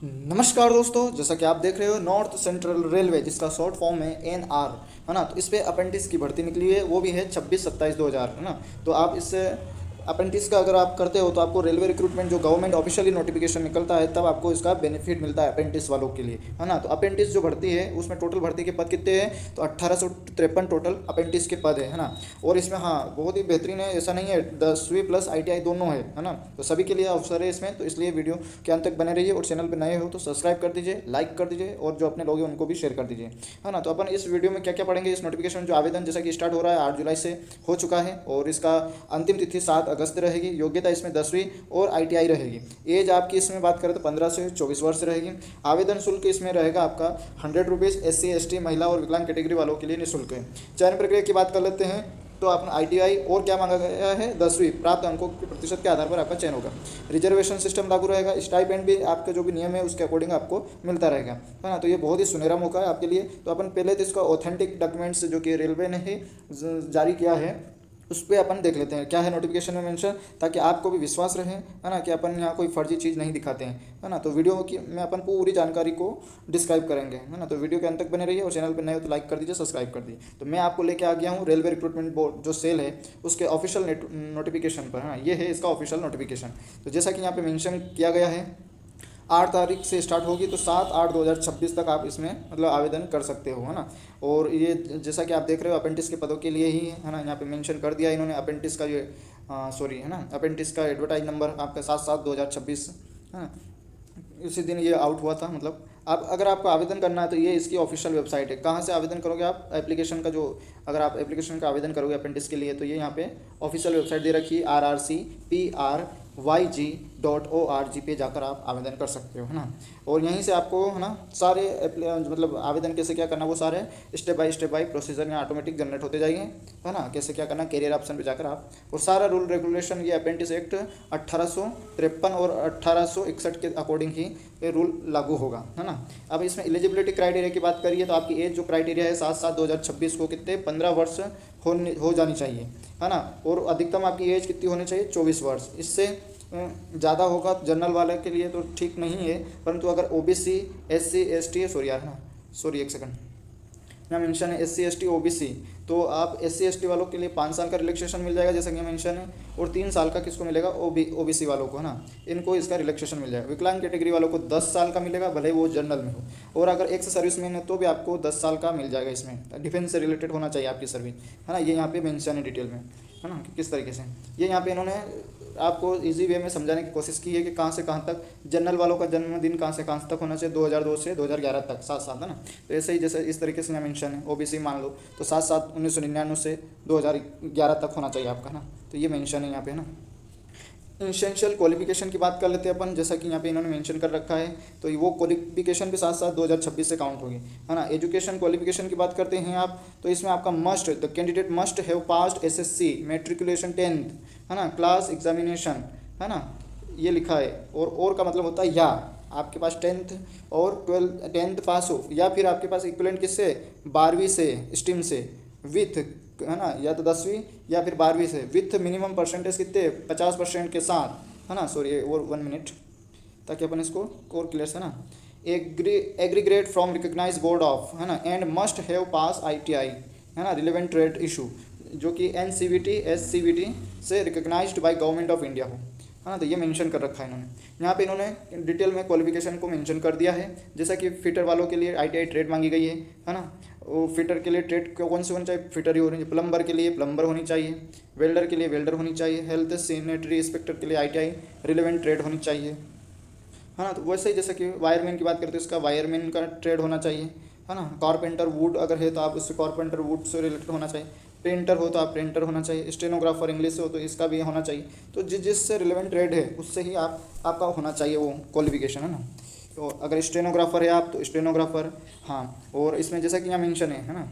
नमस्कार दोस्तों, जैसा कि आप देख रहे हो नॉर्थ सेंट्रल रेलवे, जिसका शॉर्ट फॉर्म है एनआर, है ना। तो इस पे अप्रेंटिस की भर्ती निकली है, वो भी है 26/27/2000, है ना। तो आप इससे अप्रेंटिस का अगर आप करते हो तो आपको रेलवे रिक्रूटमेंट जो गवर्नमेंट ऑफिशियली नोटिफिकेशन निकलता है तब आपको इसका बेनिफिट मिलता है अप्रेंटिस वालों के लिए, है ना। तो अप्रेंटिस जो भर्ती है उसमें टोटल भर्ती के पद कितने हैं, तो 1853 टोटल अप्रेंटिस के पद है ना। और इसमें हाँ बहुत ही बेहतरीन है, ऐसा नहीं है, 10वीं प्लस ITI दोनों है ना। तो सभी के लिए अवसर है इसमें, तो इसलिए वीडियो के अंत तक बने रहिए। और चैनल पर नए हो तो सब्सक्राइब कर दीजिए, लाइक कर दीजिए, और जो अपने लोग हैं उनको भी शेयर कर दीजिए, है ना। तो अपन इस वीडियो में क्या क्या पढ़ेंगे, इस नोटिफिकेशन जो आवेदन जैसा कि स्टार्ट हो रहा है 8 जुलाई से हो चुका है, और इसका अंतिम तिथि 7 अगस्त रहेगी। योग्यता इसमें 10वीं और ITI रहेगी। एज आपकी इसमें बात करें तो 15 से 24 वर्ष रहेगी। आवेदन शुल्क इसमें रहेगा आपका 100 रुपीज़। SC ST महिला और विकलांग कैटेगरी वालों के लिए निःशुल्क है। चयन प्रक्रिया की बात कर लेते हैं, तो आपने ITI और क्या मांगा गया है, 10वीं प्राप्त अंकों के प्रतिशत के आधार पर आपका चयन होगा। रिजर्वेशन सिस्टम लागू रहेगा। स्टाइपेंड भी आपका जो भी नियम है उसके अकॉर्डिंग आपको मिलता रहेगा, है ना। तो ये बहुत ही सुनहरा मौका है आपके लिए। तो अपन पहले तो इसका ऑथेंटिक डॉक्यूमेंट्स जो कि रेलवे ने ही जारी किया है उस पर अपन देख लेते हैं क्या है नोटिफिकेशन में मेंशन, ताकि आपको भी विश्वास रहे, है ना, कि अपन यहाँ कोई फर्जी चीज़ नहीं दिखाते हैं, है ना। तो वीडियो की में अपन पूरी जानकारी को डिस्क्राइब करेंगे, है ना। तो वीडियो के अंत तक बने रहिए, और चैनल पर नए हो तो लाइक कर दीजिए, सब्सक्राइब कर दीजिए। तो मैं आपको लेके आ गया हूँ रेलवे रिक्रूटमेंट बोर्ड जो सेल है उसके ऑफिशियल नोटिफिकेशन पर, है ना। ये है इसका ऑफिशियल नोटिफिकेशन। तो जैसा कि यहाँ पे मेंशन किया गया है, 8 तारीख से स्टार्ट होगी, तो 7/8/2026 तक आप इसमें मतलब आवेदन कर सकते हो, है ना। और ये जैसा कि आप देख रहे हो अप्रेंटिस के पदों के लिए ही है ना। यहाँ पे मेंशन कर दिया इन्होंने अप्रेंटिस का ये सॉरी, है ना, अप्रेंटिस का एडवर्टाइज नंबर आपका 7/7/2026, है ना। इसी दिन ये आउट हुआ था, मतलब आप अगर आपको आवेदन करना है तो ये इसकी ऑफिशियल वेबसाइट है। कहाँ से आवेदन करोगे आप, एप्लीकेशन का जो, अगर आप एप्लीकेशन का आवेदन करोगे अप्रेंटिस के लिए, तो ये यहाँ पे ऑफिशियल वेबसाइट दे रखी है, RRCPRYG.org पे जाकर आप आवेदन कर सकते हो, है ना। और यहीं से आपको, है ना, सारे मतलब आवेदन कैसे क्या करना वो सारे स्टेप बाय प्रोसीजर यहाँ ऑटोमेटिक जनरेट होते जाएंगे, है ना। कैसे क्या करना, कैरियर ऑप्शन पे जाकर आप, और सारा रूल रेगुलेशन ये अप्रेंटिस एक्ट 1853 और 1861 के अकॉर्डिंग ही ये रूल लागू होगा, है ना। अब इसमें एलिजिबिलिटी क्राइटेरिया की बात करिए तो आपकी एज जो क्राइटेरिया है 7/7/2026 को कितने 15 वर्ष हो जानी चाहिए, है ना। और अधिकतम आपकी एज कितनी होनी चाहिए, 24 वर्ष। इससे ज़्यादा होगा जनरल वाले के लिए तो ठीक नहीं है, परंतु अगर OBC SC ST सॉरी यार, है ना, सॉरी एक सेकंड, यहाँ मेंशन है SC ST OBC, तो आप SC ST वालों के लिए 5 साल का रिलैक्सेशन मिल जाएगा जैसा कि मेंशन है, और 3 साल का किसको मिलेगा, OBC वालों को, है ना, इनको इसका रिलैक्सेशन मिल जाएगा। विकलांग कैटेगरी वालों को 10 साल का मिलेगा, भले वो जनरल में हो। और अगर एक्स सर्विसमैन है तो भी आपको 10 साल का मिल जाएगा। इसमें डिफेंस से रिलेटेड होना चाहिए आपकी सर्विस, है ना। ये यहाँ पे मेंशन है डिटेल में, है ना, कि किस तरीके से ये यहाँ पे इन्होंने आपको इजी वे में समझाने की कोशिश की है कि कहाँ से कहाँ तक जनरल वालों का जन्मदिन कहाँ से कहाँ तक होना चाहिए, 2002 से 2011 तक 7 साल, है ना। तो ऐसे ही जैसे इस तरीके से यहाँ मेंशन है OBC मान लो तो 7/7/1999 से 2011 तक होना चाहिए आपका, ना। तो ये मेंशन है यहाँ पे, ना। इसेंशियल क्वालिफिकेशन की बात कर लेते हैं अपन, जैसा कि यहाँ पे इन्होंने मेंशन कर रखा है, तो वो क्वालिफिकेशन भी 7/7/2026 से काउंट होगी, है ना। एजुकेशन क्वालिफिकेशन की बात करते हैं आप, तो इसमें आपका must, the candidate must have passed SSC matriculation 10th, है ना, क्लास एग्जामिनेशन, है ना, ये लिखा है। और का मतलब होता है या आपके पास 10th और 10th पास हो, या फिर आपके पास इक्विवेलेंट किससे, 12वीं से स्ट्रीम से, विथ, है ना, या तो 10वीं या फिर 12वीं से, विथ मिनिमम परसेंटेज कितने 50% के साथ, है ना। सॉरी और 1 मिनट, ताकि अपन इसको और क्लियर से, ना, aggregate from recognise board of, है ना, and must have pass ITI, है ना, रिलेवेंट ट्रेड इशू, जो कि NCVT SCVT से recognised by government of India हो, है ना। तो ये मेंशन कर रखा है इन्होंने। यहाँ पे इन्होंने डिटेल में क्वालिफिकेशन को मेंशन कर दिया है, जैसा कि फिटर वालों के लिए ITI ट्रेड मांगी गई है ना। वो फिटर के लिए ट्रेड कौन सी होनी चाहिए, फिटर ही होनी चाहिए। प्लम्बर के लिए प्लम्बर होनी चाहिए, वेल्डर के लिए वेल्डर होनी चाहिए, हेल्थ सैनिटरी इंस्पेक्टर के लिए ITI रिलेवेंट ट्रेड होनी चाहिए, है ना। तो वैसे ही जैसे कि वायरमैन की बात करते हैं, इसका वायरमैन का ट्रेड होना चाहिए, है ना। कारपेंटर वुड अगर है तो आप उससे कारपेंटर वुड से रिलेटेड होना चाहिए। प्रिंटर हो तो आप प्रिंटर होना चाहिए। स्टेनोग्राफर इंग्लिश से हो तो इसका भी होना चाहिए। तो जिससे रिलेवेंट ट्रेड है उससे ही आपका होना चाहिए वो क्वालिफिकेशन, है ना। तो अगर स्टेनोग्राफर है आप तो स्टेनोग्राफर, हाँ। और इसमें जैसा कि यहाँ मेंशन है ना,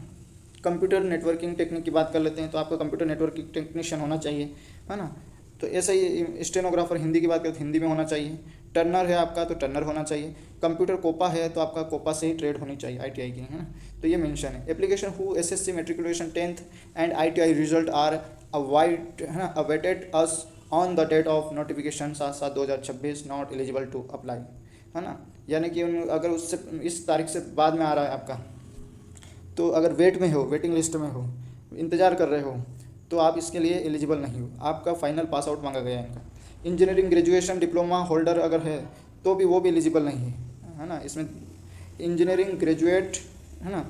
कंप्यूटर नेटवर्किंग टेक्निक की बात कर लेते हैं, तो आपका कंप्यूटर नेटवर्किंग टेक्नीशियन होना चाहिए, है ना। तो ऐसा ही स्टेनोग्राफर हिंदी की बात करें तो हिंदी में होना चाहिए। टर्नर है आपका तो टर्नर होना चाहिए। कंप्यूटर कोपा है तो आपका कोपा से ही ट्रेड होनी चाहिए ITI की, है ना। तो ये मेंशन है। Application who SSC matriculation 10th and ITI result are awaited, है ना, awaited as on the date of notification 7/7/2026 not eligible to apply. है ना, यानी कि अगर उससे इस तारीख से बाद में आ रहा है आपका, तो अगर वेट में हो, वेटिंग लिस्ट में हो, इंतज़ार कर रहे हो, तो आप इसके लिए एलिजिबल नहीं हो, आपका फाइनल पास आउट मांगा गया है इनका। इंजीनियरिंग ग्रेजुएशन डिप्लोमा होल्डर अगर है तो भी वो भी एलिजिबल नहीं है ना। इसमें इंजीनियरिंग ग्रेजुएट, है ना,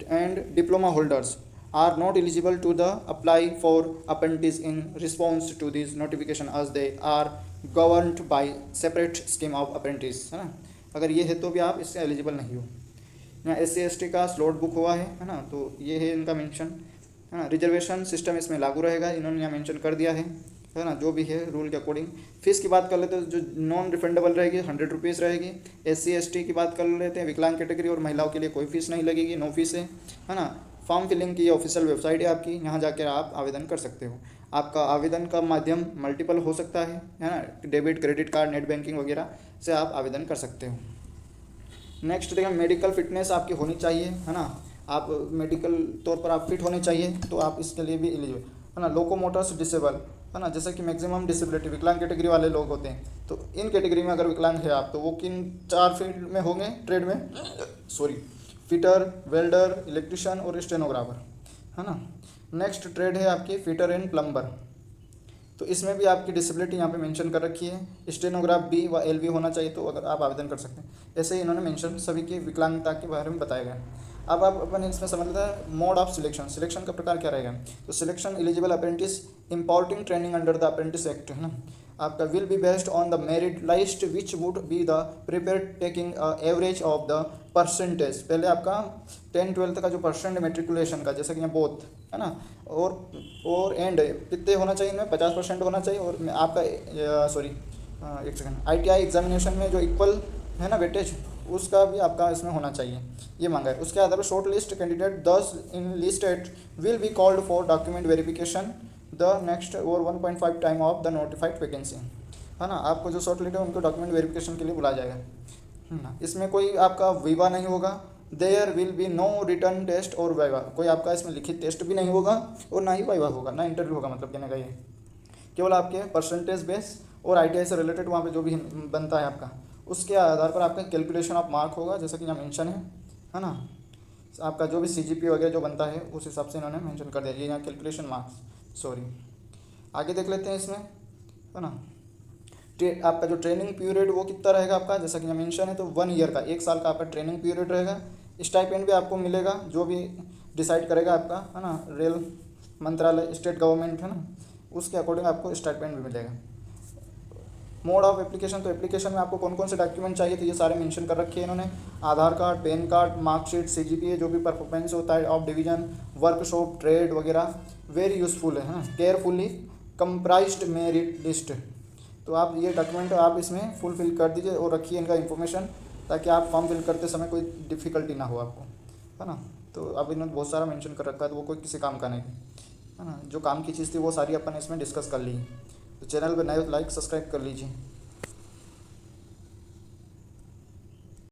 and diploma holders are not eligible to the apply for apprentice in response to this notification as they are governed by separate scheme of apprentice, है ना। अगर ये है तो भी आप इससे एलिजिबल नहीं हो। यहाँ SC/ST का स्लॉट बुक हुआ है ना, तो ये है इनका मेंशन, है ना। रिजर्वेशन सिस्टम इसमें लागू रहेगा, इन्होंने यहाँ मेंशन कर दिया है ना, जो भी है रूल के अकॉर्डिंग। फीस की बात कर लेते हैं, जो नॉन रिफंडेबल रहेगी 100 रुपीज़ रहेगी। SC/ST की बात कर लेते हैं, विकलांग कैटेगरी और महिलाओं के लिए कोई फीस नहीं लगेगी, नो फीस है ना। फॉर्म फिलिंग की ऑफिशियल वेबसाइट है आपकी, यहाँ जाकर आप आवेदन कर सकते हो। आपका आवेदन का माध्यम मल्टीपल हो सकता है ना, debit, credit card, net banking वगैरह से आप आवेदन कर सकते हो। नेक्स्ट देखें, मेडिकल फिटनेस आपकी होनी चाहिए, है ना। आप मेडिकल तौर पर आप फिट होने चाहिए, तो आप इसके लिए भी एलिजिबल, है ना। लोकोमोटर्स डिसेबल, है ना, जैसे कि मैक्सिमम डिसेबिलिटी विकलांग कैटेगरी वाले लोग होते हैं, तो इन कैटेगरी में अगर विकलांग है आप, तो वो किन 4 फील्ड में होंगे ट्रेड में, फिटर, वेल्डर, इलेक्ट्रिशियन और स्टेनोग्राफर, है ना। नेक्स्ट ट्रेड है आपकी फिटर एंड प्लम्बर, तो इसमें भी आपकी डिसेबिलिटी यहाँ पे मेंशन कर रखी है। स्टेनोग्राफ B व LV होना चाहिए, तो अगर आप आवेदन कर सकते हैं। ऐसे ही इन्होंने मेंशन सभी की विकलांगता के बारे में बताया गया। अब आप अपन इसमें समझ लेते हैं मोड ऑफ सिलेक्शन, सिलेक्शन का प्रकार क्या रहेगा। तो selection eligible apprentice importing training under the apprentice act, है ना, आपका will be based on the merit list which would be the prepare taking average of the percentage. पहले आपका 10-12 का जो परसेंट मेट्रिकुलेशन का, जैसे कि यहाँ बोथ, है ना, और एंड कितने होना चाहिए इनमें, 50% होना चाहिए। और आपका एक सेकंड, ITI एग्जामिनेशन में जो इक्वल है ना वेटेज, उसका भी आपका इसमें होना चाहिए, ये मांगा है। उसके आधार पर short list candidate 10 in list at will be called for document verification the next और 1.5 time of the notified vacancy, है ना। आपको जो शॉर्ट लिस्ट है उनको डॉक्यूमेंट वेरिफिकेशन के लिए बुलाया जाएगा, है ना। इसमें कोई आपका वीवा नहीं होगा, there will be no written test और वाइवा, कोई आपका इसमें लिखित टेस्ट भी नहीं होगा और ना ही वाइवा होगा, ना इंटरव्यू होगा, मतलब कहने का ये केवल आपके परसेंटेज बेस और ITI से रिलेटेड वहाँ पे जो भी बनता है आपका, उसके आधार पर आपका कैलकुलेशन ऑफ मार्क होगा, जैसा कि यहाँ मेंशन है ना। आपका जो भी CGP वगैरह जो बनता है उस हिसाब से इन्होंने मेंशन कर दिया, ये यहाँ कैलकुलेशन मार्क्स, आगे देख लेते हैं इसमें, है ना। आपका जो ट्रेनिंग पीरियड वो कितना रहेगा आपका, जैसा कि यहाँ मेंशन है, तो 1 ईयर का, 1 साल का आपका ट्रेनिंग पीरियड रहेगा। स्टाइपेंड भी आपको मिलेगा, जो भी डिसाइड करेगा आपका, है ना, रेल मंत्रालय, स्टेट गवर्नमेंट, है ना, उसके अकॉर्डिंग आपको स्टाइपेंड भी मिलेगा। मोड ऑफ एप्लीकेशन, तो एप्लीकेशन में आपको कौन कौन से डॉक्यूमेंट चाहिए, तो ये सारे मेंशन कर रखे हैं इन्होंने। Aadhaar card, PAN card, marksheet, CGPA, जो भी परफॉर्मेंस होता है ऑफ डिवीजन, वर्कशॉप, ट्रेड वगैरह, वेरी यूजफुल है, केयरफुली कंप्राइज्ड मेरिट लिस्ट। तो आप ये डॉक्यूमेंट आप इसमें फुलफिल कर दीजिए और रखिए इनका इन्फॉर्मेशन, ताकि आप फॉर्म फिल करते समय कोई डिफ़िकल्टी ना हो आपको, है ना। तो अब इन्होंने बहुत सारा मेंशन कर रखा है, तो वो कोई किसी काम का नहीं, है ना। जो काम की चीज़ थी वो सारी अपन इसमें डिस्कस कर ली। तो चैनल पर नए लाइक सब्सक्राइब कर लीजिए।